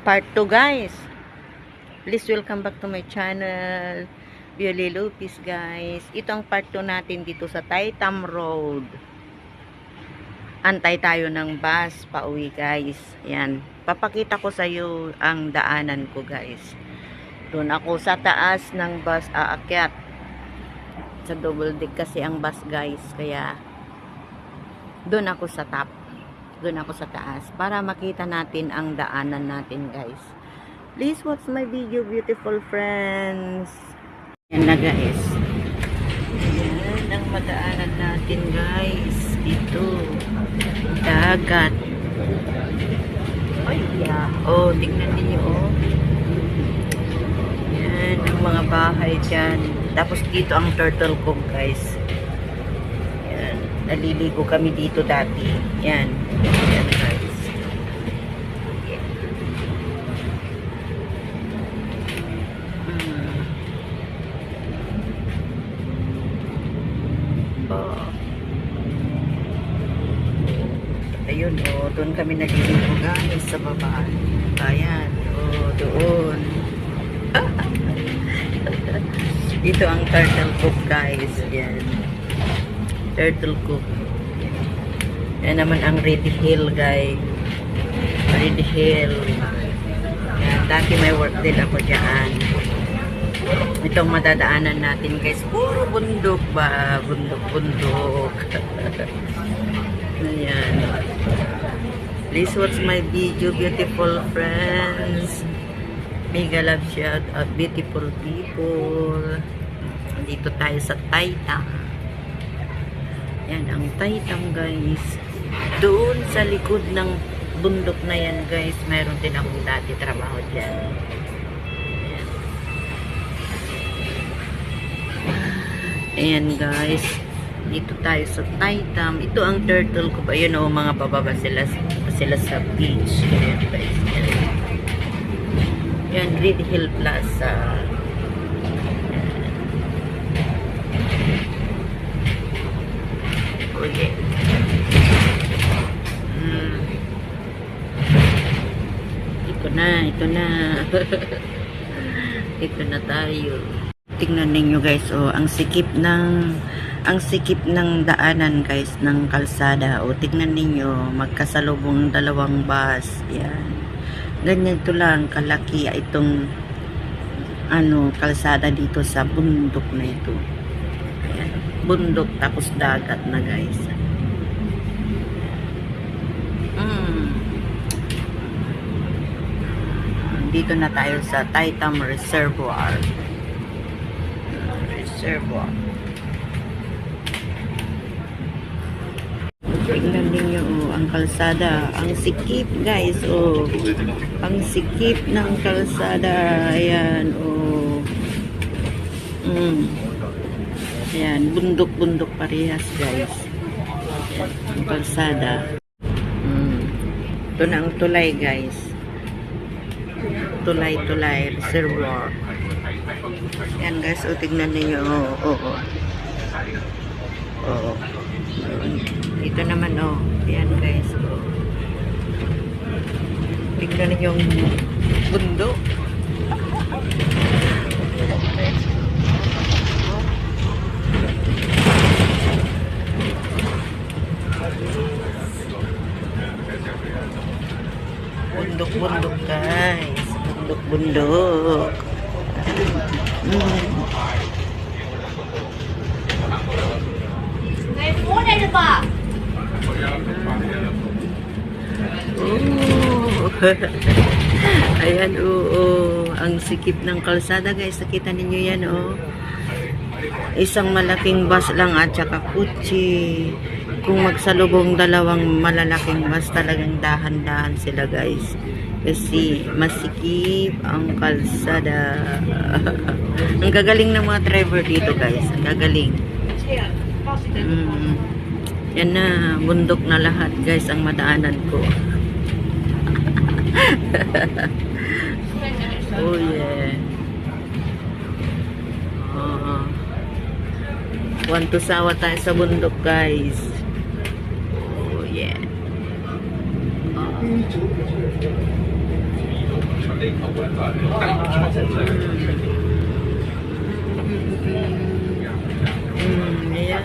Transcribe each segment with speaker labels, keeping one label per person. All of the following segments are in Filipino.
Speaker 1: Part 2 guys. Please welcome back to my channel. Violi Lopez guys. Ito ang part 2 natin dito sa Taytay Road. Antay tayo ng bus pauwi guys. Yan. Papakita ko sa iyo ang daanan ko guys. Doon ako sa taas ng bus aakyat. Sa double deck kasi ang bus guys. Kaya doon ako sa top. Doon ako sa taas para makita natin ang daanan natin guys. Please watch my video beautiful friends. Yan na guys. Yan ang madaanan natin guys. Ito. Dagat. Ay yeah. Oh, tingnan niyo oh. Yan ang mga bahay dyan. Tapos dito ang Turtle Cove guys. Yan. Naliligo kami dito dati. Yan. Yan guys. Yan. Oh. Ayun oh, doon kami naliligo guys sa baba. Ayan. Oh, doon. Ito ang Turtle Cove guys. Yan. Turtle Cove. Yan naman ang Red Hill guys. Red Hill. Yan. Dati may work din ako dyan. Itong madadaanan natin guys. Puro bundok ba? Bundok. Ayan. Please watch my video beautiful friends. Mega love shout out beautiful people. Dito tayo sa Taytay. Yan ang Taytay guys. Doon sa likod ng bundok na yan guys, mayroon din akong dati trabaho dyan. Ayan guys, dito tayo sa Taytay. Ito ang Turtle Cove. Ayun o, mga bababa sila sa beach. Ayan guys. Yan, Red Hill Plaza. Okay. Ito na. Ito na tayo. Tingnan ninyo guys, oh, ang sikip ng daanan guys, ng kalsada. O, tingnan ninyo, magkasalubong dalawang bus. Yan. Ganyan ito lang kalaki itong kalsada dito sa bundok na ito. Ayan, bundok tapos dagat na guys. Dito na tayo sa Taytay Reservoir. Tingnan ninyo oh, ang kalsada, ang sikip guys oh. Ang sikip ng kalsada. Ayan oh. Ayan, bundok parehas guys. Ayan, ang kalsada. Ito na ang tulay guys. Tulay reservoir. Ayan guys, oh, tignan ninyo oh. Ito naman oh. Ayan guys oh. Tignan ninyo yung bundok. Bundok guys. Bundok. Ayan oo, ang sikip ng kalsada guys. Nakita ninyo yan oh. Isang malaking bus lang at saka kutsi. Kung magsalubong dalawang malalaking bus, talagang dahan-dahan sila guys. Kasi masikip ang kalsada. Ang gagaling ng mga driver dito guys. Ang gagaling. Yan na, bundok na lahat guys ang madaanan ko. Oh yeah. Want to sawa tayo sa bundok guys. Oh yeah. Ayan.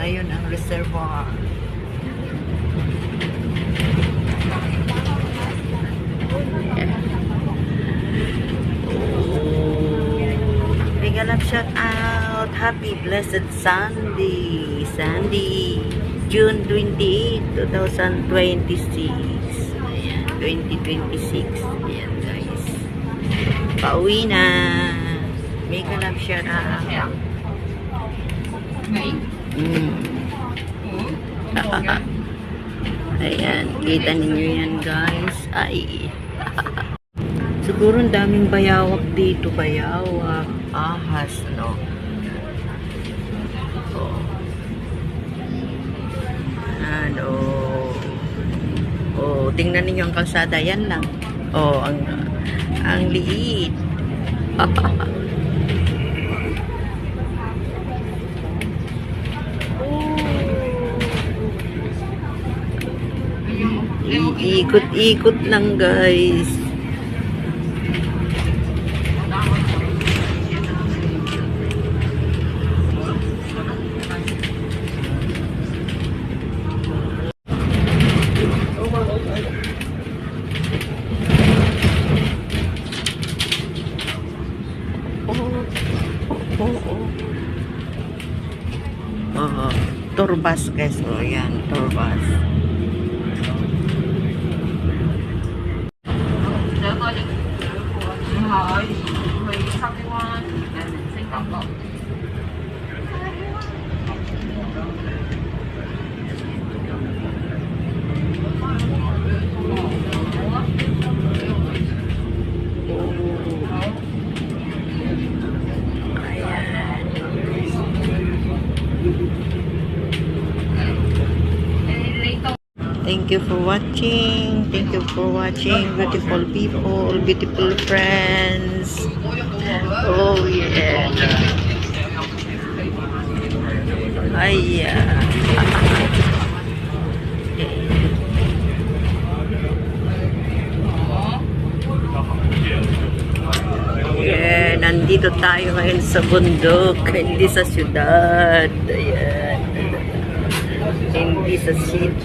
Speaker 1: Ayun ang reservoir. Big love shout out. Happy blessed Sunday. Sunday, June 28, 2026. Ayan, 2026. Ayan guys. Pauwi na. Big love shout out. Ayan, kita ninyo yan guys. Ay. Siguro ang daming bayawak dito, bayawak, ahas, no? Oh. Ano? Oh, tingnan niyo ang kalsada, yan lang. Oh, ang liit. Ikot-ikot lang guys. Turbas guys. O yan, turbas. Thank you for watching. Thank you for watching, beautiful people, beautiful friends. Oh yeah. Ay, yeah, nandito tayo ngayon sa bundok, hindi sa syudad. Ayan. Hindi sa city.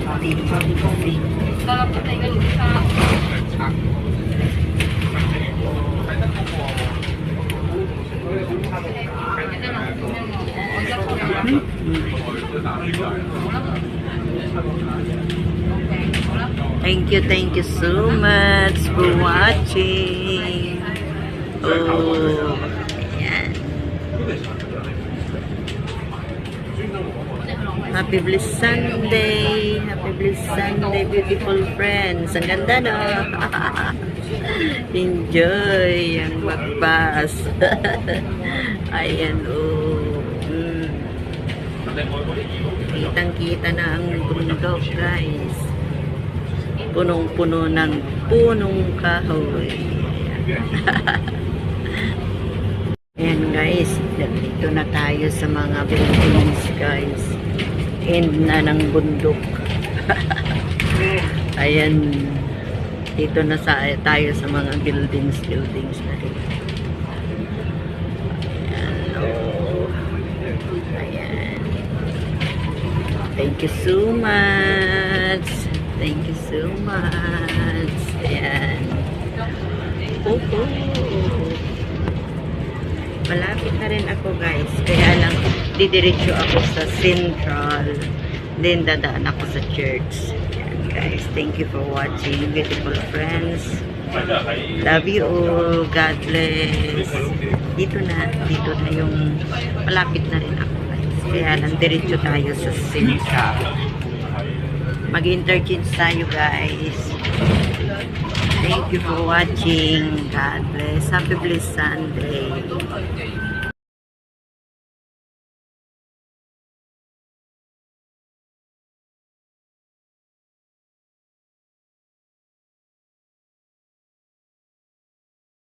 Speaker 1: Thank you so much for watching. Oh, ayan. Happy blessed Sunday. Happy blessed Sunday, beautiful friends. Ang ganda, no? Enjoy ang magbas. Ayan, oh. Kitang-kita na ang bundok, guys. Punong-puno ng punong kahoy. Ayan, guys. Dito na tayo sa mga buildings, guys. End na ng bundok. Ayan, dito na tayo sa mga buildings na rin. Ayan, oh. Ayan. Thank you so much. Thank you so much. Ayan. Malapit na rin ako guys, kaya lang didiretso ako sa Central, then dadaan ako sa church. Ayan, guys, thank you for watching, beautiful friends. Love you all. God bless. Dito na yung malapit na rin ako guys, kaya lang diretso tayo sa Central. Mag-interchange tayo guys. Thank you for watching. God bless. Happy blessed Sunday.